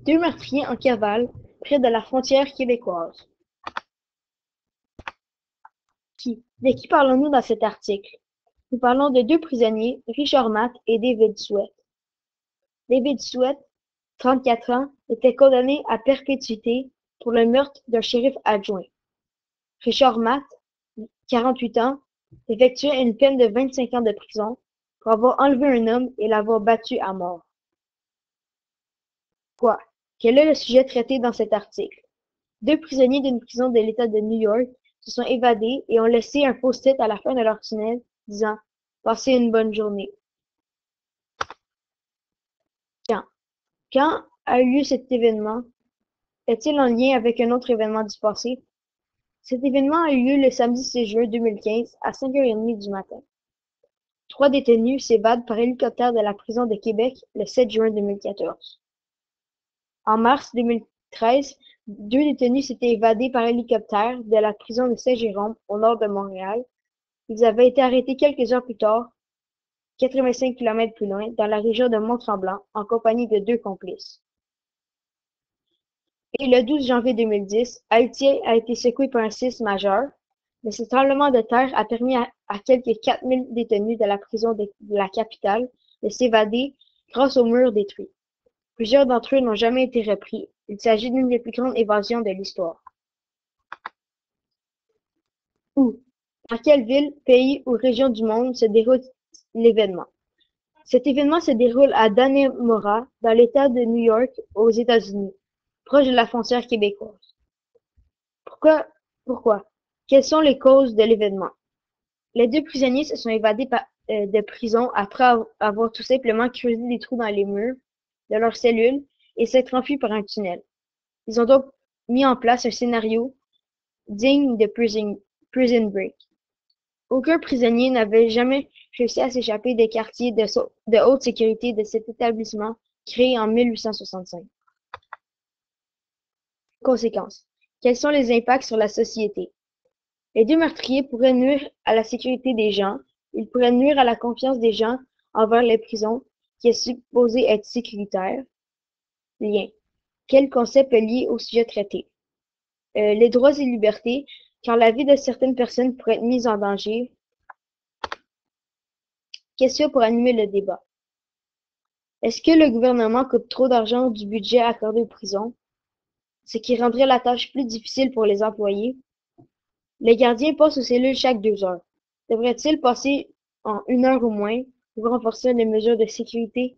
Deux meurtriers en cavale près de la frontière québécoise. De qui parlons-nous dans cet article? Nous parlons de deux prisonniers, Richard Matt et David Sweat. David Sweat, 34 ans, était condamné à perpétuité pour le meurtre d'un shérif adjoint. Richard Matt, 48 ans, effectuait une peine de 25 ans de prison pour avoir enlevé un homme et l'avoir battu à mort. Quoi? Quel est le sujet traité dans cet article? Deux prisonniers d'une prison de l'État de New York se sont évadés et ont laissé un post-it à la fin de leur tunnel disant « Passez une bonne journée ». Quand? Quand a eu lieu cet événement? Est-il en lien avec un autre événement du passé? Cet événement a eu lieu le samedi 6 juin 2015 à 5h30 du matin. Trois détenus s'évadent par hélicoptère de la prison de Québec le 7 juin 2014. En mars 2013, deux détenus s'étaient évadés par hélicoptère de la prison de Saint-Jérôme, au nord de Montréal. Ils avaient été arrêtés quelques heures plus tard, 85 km plus loin, dans la région de Mont-Tremblant, en compagnie de deux complices. Et le 12 janvier 2010, Haïti a été secoué par un séisme majeur, mais ce tremblement de terre a permis à quelques 4000 détenus de la prison de la capitale de s'évader grâce aux murs détruits. Plusieurs d'entre eux n'ont jamais été repris. Il s'agit d'une des plus grandes évasions de l'histoire. Où? Dans quelle ville, pays ou région du monde se déroule l'événement? Cet événement se déroule à Dannemora, dans l'État de New York, aux États-Unis, proche de la frontière québécoise. Pourquoi? Pourquoi? Quelles sont les causes de l'événement? Les deux prisonniers se sont évadés de prison après avoir tout simplement creusé des trous dans les murs de leur cellule et s'être enfuis par un tunnel. Ils ont donc mis en place un scénario digne de Prison Break. Aucun prisonnier n'avait jamais réussi à s'échapper des quartiers de haute sécurité de cet établissement créé en 1865. Conséquences. Quels sont les impacts sur la société? Les deux meurtriers pourraient nuire à la sécurité des gens, ils pourraient nuire à la confiance des gens envers les prisons, qui est supposée être sécuritaire. Lien. Quel concept est lié au sujet traité? Les droits et libertés, car la vie de certaines personnes pourrait être mise en danger. Question pour animer le débat. Est-ce que le gouvernement coûte trop d'argent du budget accordé aux prisons, ce qui rendrait la tâche plus difficile pour les employés? Les gardiens passent aux cellules chaque 2 heures. Devraient-ils passer en 1 heure ou moins pour renforcer les mesures de sécurité?